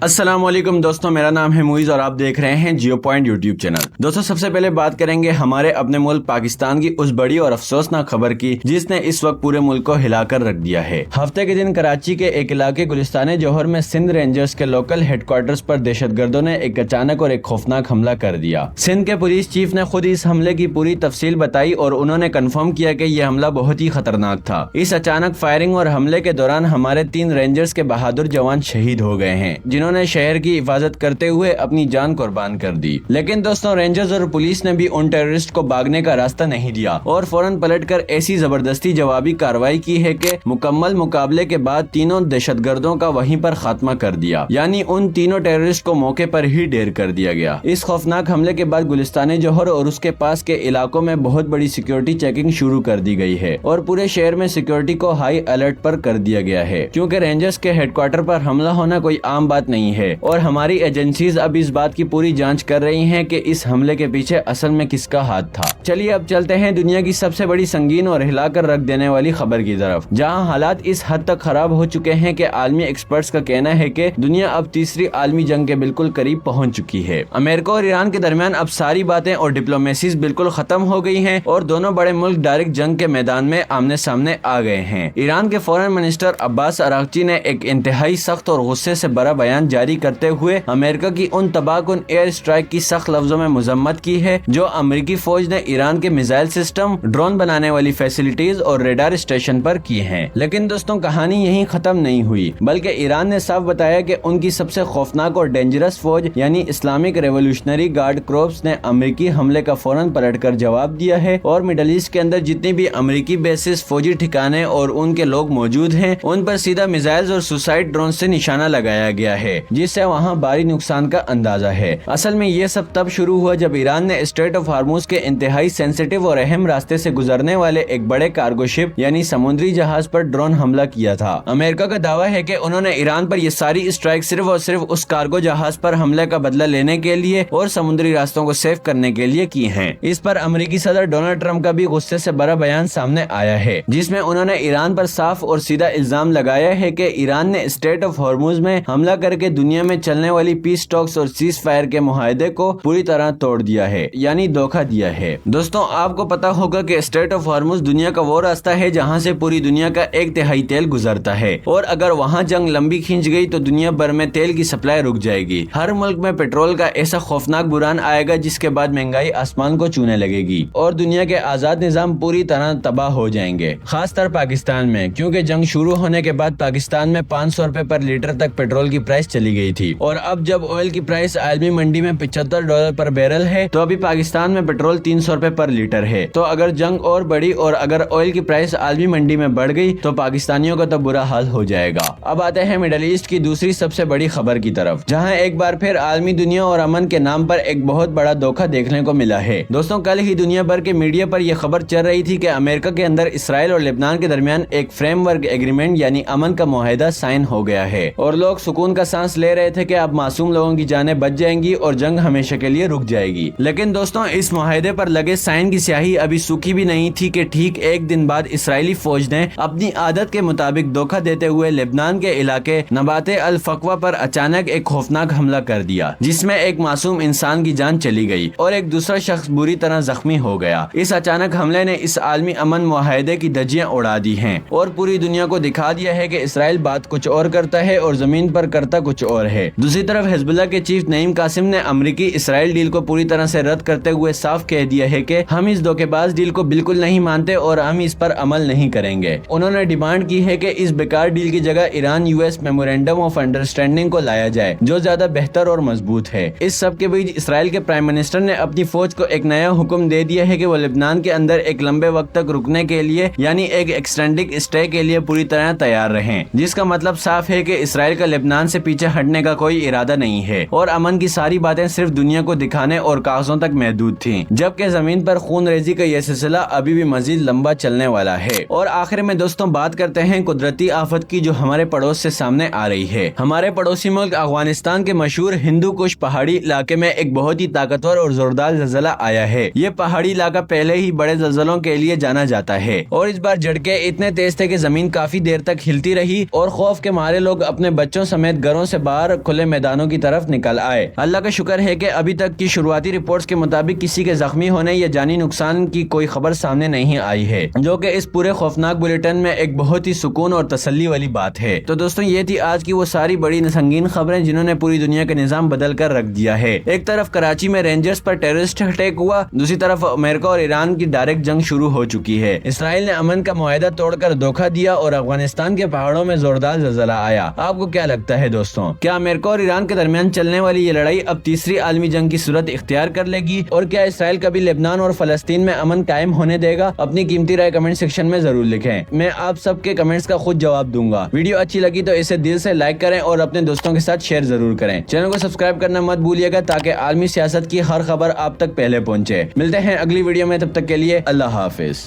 السلام علیکم دوستوں، میرا نام ہے موئز اور آپ دیکھ رہے ہیں جیو پوائنٹ یوٹیوب چینل۔ دوستوں، سب سے پہلے بات کریں گے ہمارے اپنے ملک پاکستان کی اس بڑی اور افسوسناک خبر کی جس نے اس وقت پورے ملک کو ہلا کر رکھ دیا ہے۔ ہفتے کے دن کراچی کے ایک علاقے گلستان جوہر میں سندھ رینجرز کے لوکل ہیڈ کوارٹرز پر دہشت گردوں نے ایک اچانک اور ایک خوفناک حملہ کر دیا۔ سندھ کے پولیس چیف نے خود اس حملے کی پوری تفصیل بتائی اور انہوں نے کنفرم کیا کہ یہ حملہ بہت ہی خطرناک تھا۔ اس اچانک فائرنگ اور حملے کے دوران ہمارے 3 رینجرز کے بہادر جوان شہید ہو گئے ہیں جنہوں نے شہر کی حفاظت کرتے ہوئے اپنی جان قربان کر دی۔ لیکن دوستوں، رینجرز اور پولیس نے بھی ان ٹیررسٹ کو بھاگنے کا راستہ نہیں دیا اور فوراً پلٹ کر ایسی زبردستی جوابی کارروائی کی ہے کہ مکمل مقابلے کے بعد تینوں دہشت گردوں کا وہیں پر خاتمہ کر دیا، یعنی ان تینوں ٹیررسٹ کو موقع پر ہی ڈھیر کر دیا گیا۔ اس خوفناک حملے کے بعد گلستان جوہر اور اس کے پاس کے علاقوں میں بہت بڑی سیکیورٹی چیکنگ شروع کر دی گئی ہے اور پورے شہر میں سیکیورٹی کو ہائی الرٹ پر کر دیا گیا ہے، کیونکہ رینجرز کے ہیڈ کوارٹر پر حملہ ہونا کوئی عام بات نہیں ہے اور ہماری ایجنسیز اب اس بات کی پوری جانچ کر رہی ہیں کہ اس حملے کے پیچھے اصل میں کس کا ہاتھ تھا۔ چلیے اب چلتے ہیں دنیا کی سب سے بڑی سنگین اور ہلا کر رکھ دینے والی خبر کی طرف، جہاں حالات اس حد تک خراب ہو چکے ہیں کہ عالمی ایکسپرٹس کا کہنا ہے کہ دنیا اب تیسری عالمی جنگ کے بالکل قریب پہنچ چکی ہے۔ امریکہ اور ایران کے درمیان اب ساری باتیں اور ڈپلومیسیز بالکل ختم ہو گئی ہیں اور دونوں بڑے ملک ڈائریکٹ جنگ کے میدان میں آمنے سامنے آ گئے ہیں۔ ایران کے فورن منسٹر عباس اراغچی نے ایک انتہائی سخت اور غصے سے بھرا بیان جاری کرتے ہوئے امریکہ کی ان تباہ کن ایئر اسٹرائک کی سخت لفظوں میں مذمت کی ہے جو امریکی فوج نے ایران کے میزائل سسٹم، ڈرون بنانے والی فیسلٹیز اور ریڈار اسٹیشن پر کی ہیں۔ لیکن دوستوں، کہانی یہیں ختم نہیں ہوئی، بلکہ ایران نے صاف بتایا کہ ان کی سب سے خوفناک اور ڈینجرس فوج یعنی اسلامک ریولوشنری گارڈ کورپس نے امریکی حملے کا فوراً پلٹ کر جواب دیا ہے اور مڈل ایسٹ کے اندر جتنی بھی امریکی بیسز، فوجی ٹھکانے اور ان کے لوگ موجود ہیں ان پر سیدھا میزائلز اور سوسائڈ ڈرون سے نشانہ لگایا گیا ہے، جس سے وہاں بھاری نقصان کا اندازہ ہے۔ اصل میں یہ سب تب شروع ہوا جب ایران نے اسٹریٹ آف ہارموز کے انتہائی سینسیٹیو اور اہم راستے سے گزرنے والے ایک بڑے کارگو شپ یعنی سمندری جہاز پر ڈرون حملہ کیا تھا۔ امریکہ کا دعویٰ ہے کہ انہوں نے ایران پر یہ ساری اسٹرائک صرف اور صرف اس کارگو جہاز پر حملے کا بدلہ لینے کے لیے اور سمندری راستوں کو سیف کرنے کے لیے کی ہیں۔ اس پر امریکی صدر ڈونلڈ ٹرمپ کا بھی غصے سے بھرا بیان سامنے آیا ہے، جس میں انہوں نے ایران پر صاف اور سیدھا الزام لگایا ہے کہ ایران نے اسٹریٹ آف ہارموز میں حملہ کر کے دنیا میں چلنے والی پیس ٹاکس اور سیز فائر کے معاہدے کو پوری طرح توڑ دیا ہے، یعنی دھوکہ دیا ہے۔ دوستوں، آپ کو پتا ہوگا کہ اسٹریٹ آف ہارموز دنیا کا وہ راستہ ہے جہاں سے پوری دنیا کا 1/3 تیل گزرتا ہے اور اگر وہاں جنگ لمبی کھینچ گئی تو دنیا بھر میں تیل کی سپلائی رک جائے گی۔ ہر ملک میں پیٹرول کا ایسا خوفناک بحران آئے گا جس کے بعد مہنگائی آسمان کو چھونے لگے گی اور دنیا کے آزاد نظام پوری طرح تباہ ہو جائیں گے، خاص طور پاکستان میں، کیونکہ جنگ شروع ہونے کے بعد پاکستان میں 500 روپے پر لیٹر تک پیٹرول کی پرائس چلی گئی تھی اور اب جب آئل کی پرائس عالمی منڈی میں $75 پر بیرل ہے تو ابھی پاکستان میں پیٹرول 300 روپے پر لیٹر ہے۔ تو اگر جنگ اور بڑھی اور اگر آئل کی پرائس عالمی منڈی میں بڑھ گئی تو پاکستانیوں کا تو برا حال ہو جائے گا۔ اب آتے ہیں مڈل ایسٹ کی دوسری سب سے بڑی خبر کی طرف، جہاں ایک بار پھر عالمی دنیا اور امن کے نام پر ایک بہت بڑا دھوکہ دیکھنے کو ملا ہے۔ دوستوں، کل ہی دنیا بھر کے میڈیا پر یہ خبر چل رہی تھی کہ امریکہ کے اندر اسرائیل اور لبنان کے درمیان ایک فریم ورک ایگریمنٹ یعنی امن کا معاہدہ سائن ہو گیا ہے اور لوگ سکون کا سانس لے رہے تھے کہ اب معصوم لوگوں کی جانیں بچ جائیں گی اور جنگ ہمیشہ کے لیے رک جائے گی۔ لیکن دوستوں، اس معاہدے پر لگے سائن کی سیاہی ابھی سوکھی بھی نہیں تھی کہ ٹھیک ایک دن بعد اسرائیلی فوج نے اپنی عادت کے مطابق دھوکہ دیتے ہوئے لبنان کے علاقے نبات الفقوہ پر اچانک ایک خوفناک حملہ کر دیا، جس میں ایک معصوم انسان کی جان چلی گئی اور ایک دوسرا شخص بری طرح زخمی ہو گیا۔ اس اچانک حملے نے اس عالمی امن معاہدے کی دھجیاں اڑا دی ہیں اور پوری دنیا کو دکھا دیا ہے کہ اسرائیل بات کچھ اور کرتا ہے اور زمین پر کرتا کچھ اور ہے۔ دوسری طرف حزب اللہ کے چیف نعیم قاسم نے امریکی اسرائیل ڈیل کو پوری طرح سے رد کرتے ہوئے صاف کہہ دیا ہے کہ ہم اس دھوکے باز ڈیل کو بالکل نہیں مانتے اور ہم اس پر عمل نہیں کریں گے۔ انہوں نے ڈیمانڈ کی ہے کہ اس بیکار ڈیل کی جگہ Iran US memorandum of understanding کو لایا جائے جو زیادہ بہتر اور مضبوط ہے۔ اس سب کے بیچ اسرائیل کے پرائم منسٹر نے اپنی فوج کو ایک نیا حکم دے دیا ہے کہ وہ لبنان کے اندر ایک لمبے وقت تک رکنے کے لیے یعنی ایک ایکسٹینڈنگ اسٹے کے لیے پوری طرح تیار رہیں، جس کا مطلب صاف ہے کہ اسرائیل کا لبنان سے پیچھے ہٹنے کا کوئی ارادہ نہیں ہے اور امن کی ساری باتیں صرف دنیا کو دکھانے اور کاغذوں تک محدود تھیں، جبکہ زمین پر خون ریزی کا یہ سلسلہ ابھی بھی مزید لمبا چلنے والا ہے۔ اور آخر میں دوستوں بات کرتے ہیں قدرتی آفت کی جو ہمارے پڑوس سے سامنے آ رہی ہے۔ ہمارے پڑوسی ملک افغانستان کے مشہور ہندو کش پہاڑی علاقے میں ایک بہت ہی طاقتور اور زوردار زلزلہ آیا ہے۔ یہ پہاڑی علاقہ پہلے ہی بڑے زلزلوں کے لیے جانا جاتا ہے اور اس بار جھٹکے اتنے تیز تھے کہ زمین کافی دیر تک ہلتی رہی اور خوف کے مارے لوگ اپنے بچوں سمیت گھروں سے باہر کھلے میدانوں کی طرف نکل آئے۔ اللہ کا شکر ہے کہ ابھی تک کی شروعاتی رپورٹس کے مطابق کسی کے زخمی ہونے یا جانی نقصان کی کوئی خبر سامنے نہیں آئی ہے، جو کہ اس پورے خوفناک بلیٹن میں ایک بہت ہی سکون اور تسلی والی بات ہے۔ تو دوستوں یہ تھی آج کی وہ ساری بڑی سنگین خبریں جنہوں نے پوری دنیا کا نظام بدل کر رکھ دیا ہے۔ ایک طرف کراچی میں رینجرز پر ٹیررسٹ اٹیک ہوا، دوسری طرف امریکہ اور ایران کی ڈائریکٹ جنگ شروع ہو چکی ہے۔ اسرائیل نے امن کا معاہدہ توڑ کر دھوکہ دیا اور افغانستان کے پہاڑوں میں زوردار زلزلہ آیا۔ آپ کو کیا لگتا ہے دوستوں، کیا امریکہ اور ایران کے درمیان چلنے والی یہ لڑائی اب تیسری عالمی جنگ کی صورت اختیار کر لے گی؟ اور کیا اسرائیل کبھی لبنان اور فلسطین میں امن قائم ہونے دے گا؟ اپنی قیمتی رائے کمنٹ سیکشن میں ضرور لکھیں، میں آپ سب کے کمنٹس کا خود جواب دوں گا۔ ویڈیو اچھی لگی تو اسے دل سے لائک کریں اور اپنے دوستوں کے ساتھ شیئر ضرور کریں۔ چینل کو سبسکرائب کرنا مت بھولیے گا تاکہ عالمی سیاست کی ہر خبر آپ تک پہلے پہنچے۔ ملتے ہیں اگلی ویڈیو میں، تب تک کے لیے اللہ حافظ۔